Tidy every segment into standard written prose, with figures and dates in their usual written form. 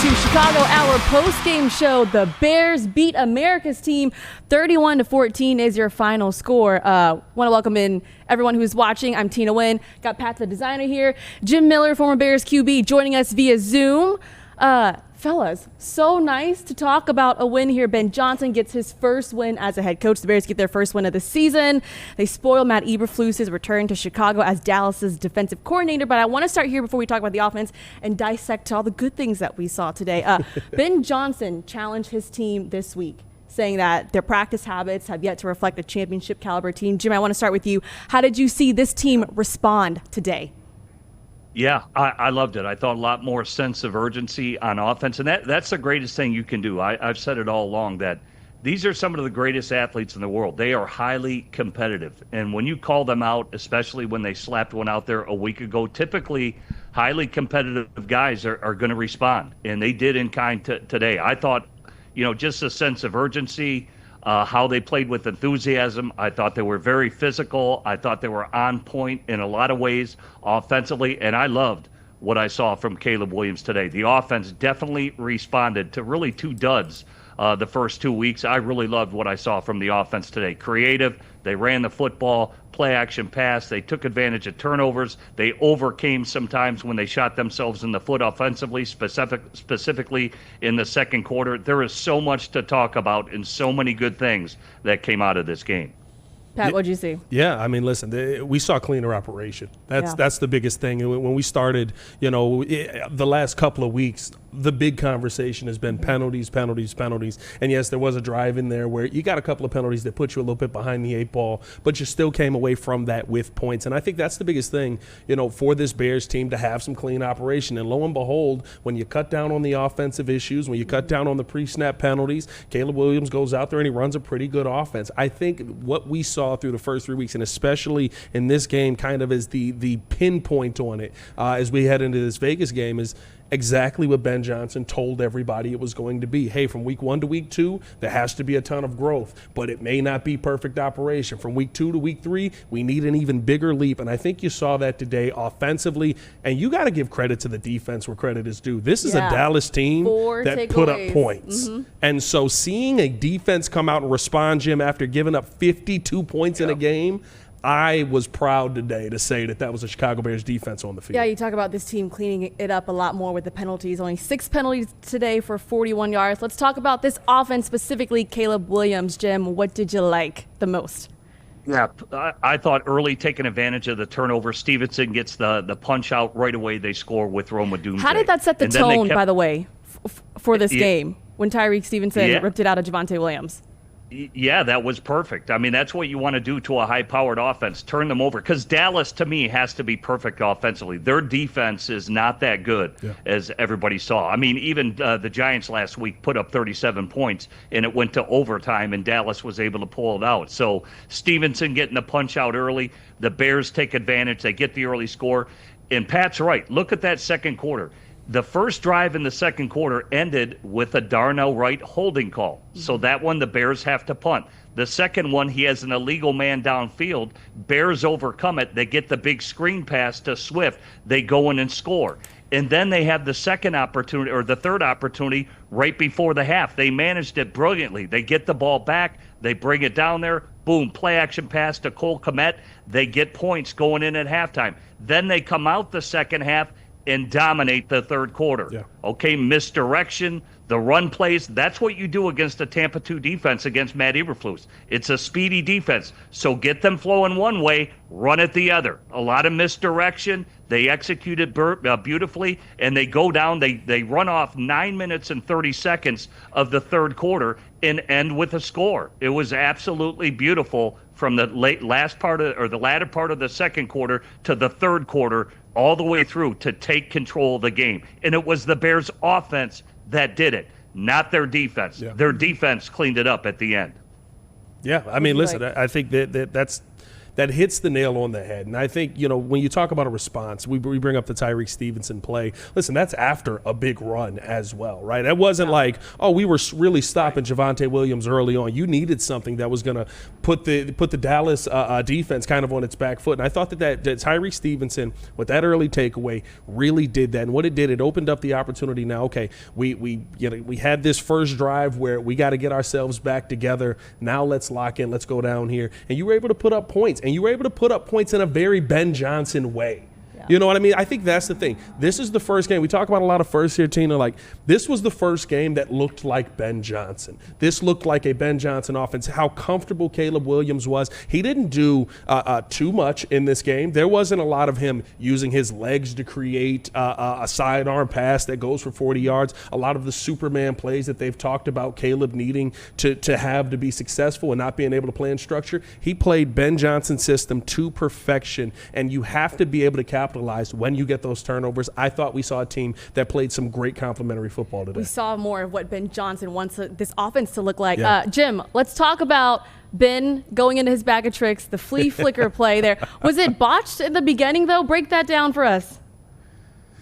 to Chicago Hour post-game show. The Bears beat America's team 31-14 is your final score. Want to welcome in everyone who's watching. I'm Tina Nguyen. Got Pat the designer here. Jim Miller, former Bears QB, joining us via Zoom. Fellas, so nice to talk about a win here. Ben Johnson gets his first win as a head coach. The Bears get their first win of the season. They spoil Matt Eberflus's return to Chicago as Dallas's defensive coordinator. But I want to start here before we talk about the offense and dissect all the good things that we saw today. Ben Johnson challenged his team this week, saying that their practice habits have yet to reflect a championship caliber team. Jim, I want to start with you. How did you see this team respond today? Yeah, I loved it. I thought a lot more sense of urgency on offense, and that's the greatest thing you can do. I've said it all along that these are some of the greatest athletes in the world. They are highly competitive, and when you call them out, especially when they slapped one out there a week ago, typically highly competitive guys are going to respond, and they did in kind today. I thought, just a sense of urgency, how they played with enthusiasm. I thought they were very physical. I thought they were on point in a lot of ways offensively, and I loved what I saw from Caleb Williams today. The offense definitely responded to really two duds the first 2 weeks. I really loved what I saw from the offense today. Creative, they ran the football, play action pass, they took advantage of turnovers, they overcame sometimes when they shot themselves in the foot offensively, specifically in the second quarter. There is so much to talk about and so many good things that came out of this game. Pat, what'd you see? Yeah, I mean, listen, we saw cleaner operation. That's the biggest thing. When we started, the last couple of weeks, the big conversation has been penalties. And yes, there was a drive in there where you got a couple of penalties that put you a little bit behind the eight ball, but you still came away from that with points. And I think that's the biggest thing, for this Bears team, to have some clean operation. And lo and behold, when you cut down on the offensive issues, when you cut down on the pre-snap penalties, Caleb Williams goes out there and he runs a pretty good offense. I think what we saw through the first 3 weeks, and especially in this game, kind of as the pinpoint on it as we head into this Vegas game, is exactly what Ben Johnson told everybody it was going to be. Hey, from week 1 to week 2, there has to be a ton of growth, but it may not be perfect operation. From week 2 to week 3, we need an even bigger leap, and I think you saw that today offensively, and you got to give credit to the defense where credit is due. This is a Dallas team that put up points. And so seeing a defense come out and respond, Jim, after giving up 52 points in a game, I was proud today to say that was a Chicago Bears defense on the field. Yeah, you talk about this team cleaning it up a lot more with the penalties. Only 6 penalties today for 41 yards. Let's talk about this offense, specifically Caleb Williams. Jim, what did you like the most? Yeah, I thought early taking advantage of the turnover. Stevenson gets the punch out right away. They score with Roma Doomsday. How did that set the tone, by the way, for this game when Tyreek Stevenson ripped it out of Javonte Williams? Yeah, that was perfect. I mean, that's what you want to do to a high-powered offense, turn them over. Because Dallas, to me, has to be perfect offensively. Their defense is not that good, as everybody saw. I mean, even the Giants last week put up 37 points, and it went to overtime, and Dallas was able to pull it out. So Stevenson getting the punch out early. The Bears take advantage. They get the early score. And Pat's right. Look at that second quarter. The first drive in the second quarter ended with a Darnell Wright holding call. So that one, the Bears have to punt. The second one, he has an illegal man downfield. Bears overcome it. They get the big screen pass to Swift. They go in and score. And then they have the second opportunity, or the third opportunity, right before the half. They managed it brilliantly. They get the ball back. They bring it down there. Boom, play action pass to Cole Kmet. They get points going in at halftime. Then they come out the second half and dominate the third quarter. Okay, misdirection, the run plays, that's what you do against a Tampa 2 defense against Matt Eberflus. It's a speedy defense. So get them flowing one way, run it the other. A lot of misdirection. They execute it beautifully, and they go down. They run off 9 minutes and 30 seconds of the third quarter and end with a score. It was absolutely beautiful from the latter part of the second quarter to the third quarter, all the way through to take control of the game. And it was the Bears' offense that did it, not their defense. Their defense cleaned it up at the end. Yeah, I mean, listen, I think that's that hits the nail on the head. And I think, when you talk about a response, we bring up the Tyreek Stevenson play. Listen, that's after a big run as well, right? It wasn't like, we were really stopping Javonte Williams early on. You needed something that was going to put the Dallas defense kind of on its back foot. And I thought that Tyreek Stevenson, with that early takeaway, really did that. And what it did, it opened up the opportunity. Now, okay, we had this first drive where we got to get ourselves back together. Now let's lock in. Let's go down here. And you were able to put up points. And you were able to put up points in a very Ben Johnson way. You know what I mean? I think that's the thing. This is the first game. We talk about a lot of firsts here, Tina. Like, this was the first game that looked like Ben Johnson. This looked like a Ben Johnson offense. How comfortable Caleb Williams was. He didn't do too much in this game. There wasn't a lot of him using his legs to create a sidearm pass that goes for 40 yards. A lot of the Superman plays that they've talked about Caleb needing to have to be successful and not being able to play in structure. He played Ben Johnson's system to perfection, and you have to be able to capitalize when you get those turnovers. I thought we saw a team that played some great complementary football today. We saw more of what Ben Johnson wants this offense to look like. Yeah. Jim, let's talk about Ben going into his bag of tricks, the flea flicker play there. Was it botched in the beginning, though? Break that down for us.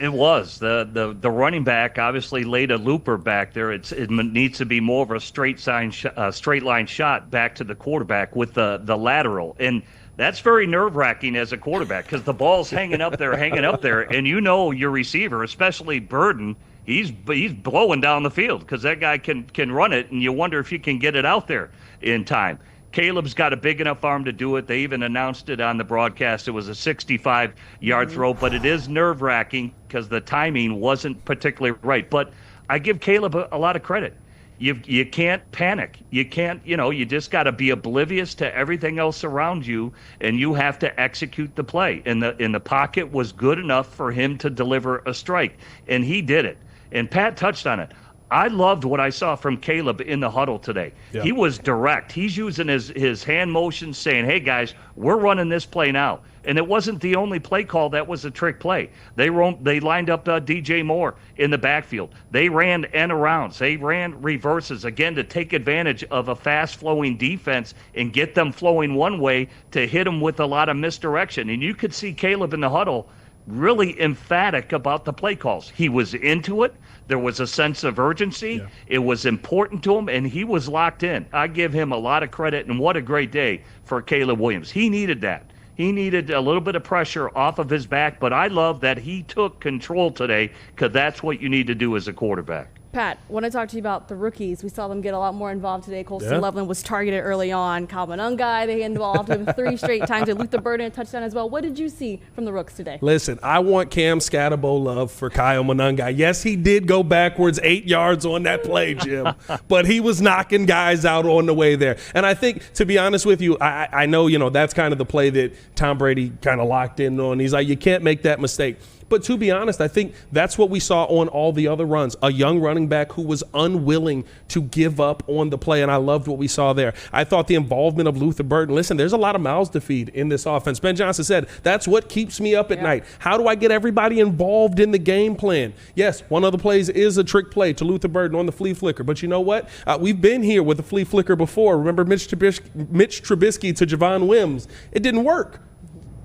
It was. The running back obviously laid a looper back there. It needs to be more of a straight line shot back to the quarterback with the lateral. And that's very nerve-wracking as a quarterback because the ball's hanging up there, and your receiver, especially Burden, he's blowing down the field because that guy can run it, and you wonder if he can get it out there in time. Caleb's got a big enough arm to do it. They even announced it on the broadcast. It was a 65-yard throw, but it is nerve-wracking because the timing wasn't particularly right. But I give Caleb a lot of credit. You can't panic. You can't, you just got to be oblivious to everything else around you, and you have to execute the play. And the pocket was good enough for him to deliver a strike, and he did it. And Pat touched on it. I loved what I saw from Caleb in the huddle today. Yeah. He was direct. He's using his hand motions saying, hey, guys, we're running this play now. And it wasn't the only play call that was a trick play. They lined up DJ Moore in the backfield. They ran end arounds. They ran reverses, again, to take advantage of a fast-flowing defense and get them flowing one way to hit them with a lot of misdirection. And you could see Caleb in the huddle really emphatic about the play calls. He was into it. There was a sense of urgency. Yeah. It was important to him, and he was locked in. I give him a lot of credit, and what a great day for Caleb Williams. He needed that. He needed a little bit of pressure off of his back, but I love that he took control today because that's what you need to do as a quarterback. Pat, I want to talk to you about the rookies. We saw them get a lot more involved today. Colston Loveland was targeted early on. Kyle Monungai, they handed the ball off to him 3 straight times. And Luther Burden a touchdown as well. What did you see from the Rooks today? Listen, I want Cam Scatterbo love for Kyle Monungai. Yes, he did go backwards 8 yards on that play, Jim, but he was knocking guys out on the way there. And I think, to be honest with you, I know, that's kind of the play that Tom Brady kind of locked in on. He's like, you can't make that mistake. But to be honest, I think that's what we saw on all the other runs. A young running back who was unwilling to give up on the play, and I loved what we saw there. I thought the involvement of Luther Burden. Listen, there's a lot of mouths to feed in this offense. Ben Johnson said, that's what keeps me up at night. How do I get everybody involved in the game plan? Yes, one of the plays is a trick play to Luther Burden on the flea flicker. But you know what? We've been here with the flea flicker before. Remember Mitch Trubisky to Javon Wims? It didn't work.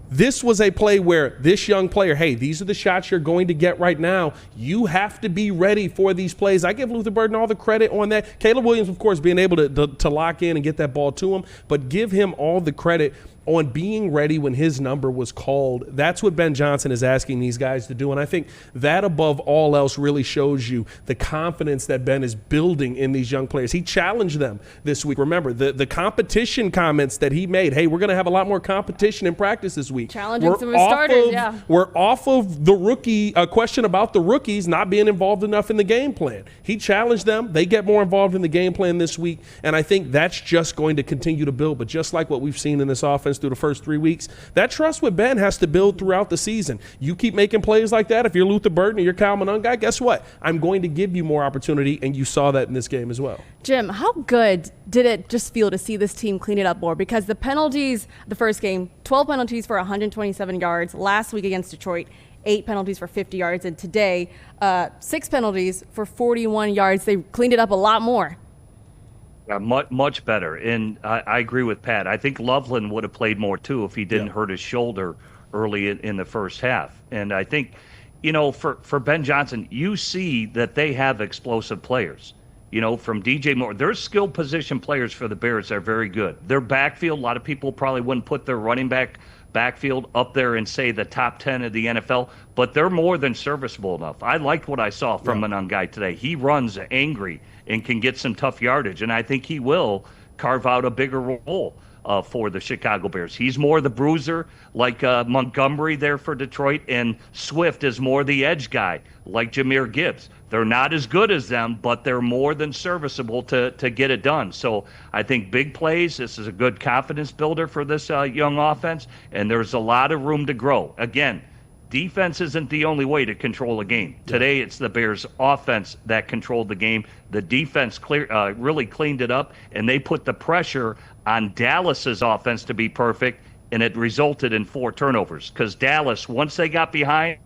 This was a play where this young player, hey, these are the shots you're going to get right now. You have to be ready for these plays. I give Luther Burden all the credit on that. Caleb Williams, of course, being able to lock in and get that ball to him, but give him all the credit on being ready when his number was called. That's what Ben Johnson is asking these guys to do. And I think that above all else really shows you the confidence that Ben is building in these young players. He challenged them this week. Remember, the competition comments that he made, hey, we're going to have a lot more competition in practice this week. Challenging some of the starters, We're off of the rookie question about the rookies not being involved enough in the game plan. He challenged them. They get more involved in the game plan this week. And I think that's just going to continue to build. But just like what we've seen in this offense through the first 3 weeks, that trust with Ben has to build throughout the season. You keep making plays like that. If you're Luther Burden or you're Kyle Monungai, guess what? I'm going to give you more opportunity, and you saw that in this game as well. Jim, how good did it just feel to see this team clean it up more? Because the penalties, the first game, 12 penalties for 127 yards. Last week against Detroit, 8 penalties for 50 yards. And today, 6 penalties for 41 yards. They cleaned it up a lot more. Yeah, much better. And I agree with Pat. I think Loveland would have played more, too, if he didn't hurt his shoulder early in the first half. And I think, for Ben Johnson, you see that they have explosive players. From DJ Moore. Their skill position players for the Bears are very good. Their backfield, a lot of people probably wouldn't put their running backfield up there and say the top 10 of the NFL, but they're more than serviceable enough. I liked what I saw from Nguyen today. He runs angry and can get some tough yardage, and I think he will carve out a bigger role for the Chicago Bears. He's more the bruiser, like Montgomery there for Detroit, and Swift is more the edge guy, like Jahmyr Gibbs. They're not as good as them, but they're more than serviceable to get it done. So I think big plays, this is a good confidence builder for this young offense, and there's a lot of room to grow. Again, defense isn't the only way to control a game. Today, it's the Bears' offense that controlled the game. The defense really cleaned it up, and they put the pressure on Dallas's offense to be perfect, and it resulted in 4 turnovers. Because Dallas, once they got behind,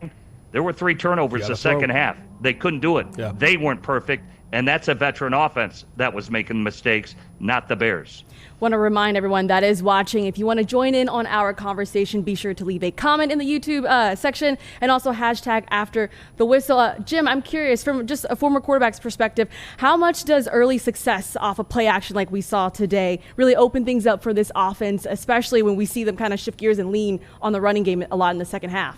there were 3 turnovers the second half. They couldn't do it. Yeah. They weren't perfect, and that's a veteran offense that was making mistakes, not the Bears. Want to remind everyone that is watching, if you want to join in on our conversation, be sure to leave a comment in the YouTube section and also hashtag after the whistle. Jim, I'm curious, from just a former quarterback's perspective, how much does early success off of play action like we saw today really open things up for this offense, especially when we see them kind of shift gears and lean on the running game a lot in the second half?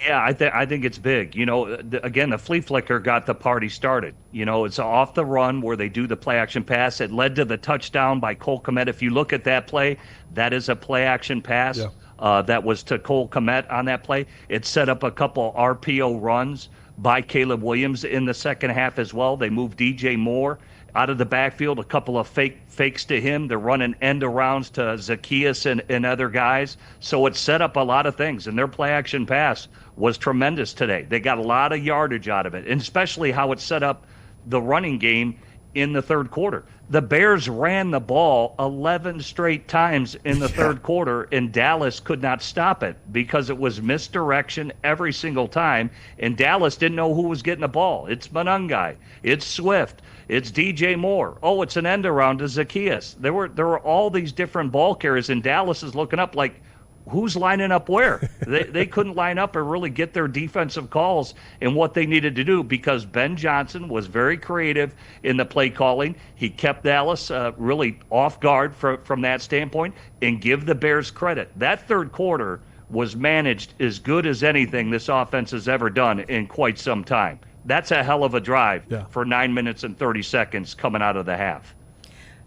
Yeah, I think it's big. Again, the flea flicker got the party started. It's off the run where they do the play action pass. It led to the touchdown by Cole Kmet. If you look at that play, that is a play action pass. That was to Cole Kmet on that play. It set up a couple RPO runs by Caleb Williams in the second half as well. They moved DJ Moore out of the backfield, a couple of fakes to him. They're running end arounds to Zacchaeus and other guys. So it set up a lot of things, and their play-action pass was tremendous today. They got a lot of yardage out of it, and especially how it set up the running game in the third quarter. The Bears ran the ball 11 straight times in the third quarter, and Dallas could not stop it because it was misdirection every single time, and Dallas didn't know who was getting the ball. It's Monangai. It's Swift. It's DJ Moore. Oh, it's an end around to Zacchaeus. There were all these different ball carriers, and Dallas is looking up like, who's lining up where? They couldn't line up or really get their defensive calls in what they needed to do because Ben Johnson was very creative in the play calling. He kept Dallas really off guard from that standpoint, and give the Bears credit. That third quarter was managed as good as anything this offense has ever done in quite some time. That's a hell of a drive for 9 minutes and 30 seconds coming out of the half.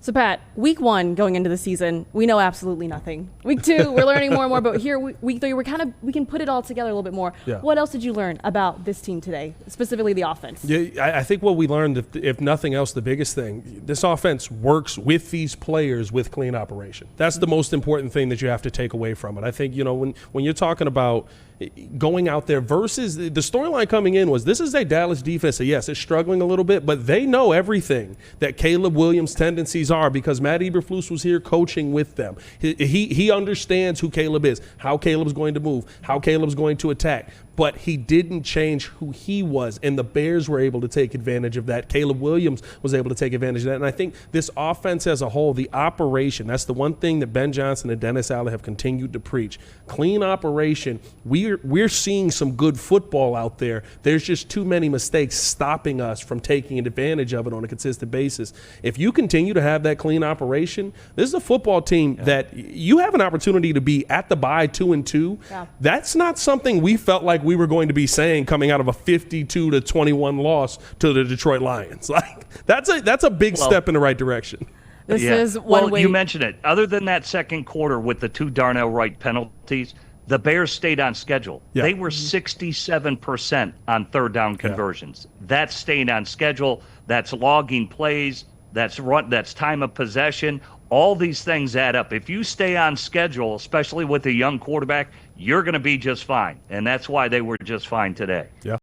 So, Pat, week 1 going into the season, we know absolutely nothing. Week 2, we're learning more and more. But here, week 3, we can put it all together a little bit more. Yeah. What else did you learn about this team today, specifically the offense? Yeah, I think what we learned, if nothing else, the biggest thing, this offense works with these players with clean operation. That's the most important thing that you have to take away from it. I think, when you're talking about going out there versus the storyline coming in was this is a Dallas defense that, yes, it's struggling a little bit, but they know everything that Caleb Williams' tendencies are because Matt Eberflus was here coaching with them. He understands who Caleb is, how Caleb's going to move, how Caleb's going to attack. But he didn't change who he was, and the Bears were able to take advantage of that. Caleb Williams was able to take advantage of that. And I think this offense as a whole, the operation, that's the one thing that Ben Johnson and Dennis Allen have continued to preach. Clean operation. We're seeing some good football out there. There's just too many mistakes stopping us from taking advantage of it on a consistent basis. If you continue to have that clean operation, this is a football team that you have an opportunity to be at the bye 2-2. Yeah. That's not something we felt like we were going to be saying coming out of a 52-21 loss to the Detroit Lions. Like that's a big step in the right direction. This is one way. You mentioned it. Other than that second quarter with the 2 Darnell Wright penalties, the Bears stayed on schedule. Yeah. They were 67% on third down conversions. Yeah. That's staying on schedule. That's logging plays. That's time of possession. All these things add up. If you stay on schedule, especially with a young quarterback, you're going to be just fine. And that's why they were just fine today. Yeah.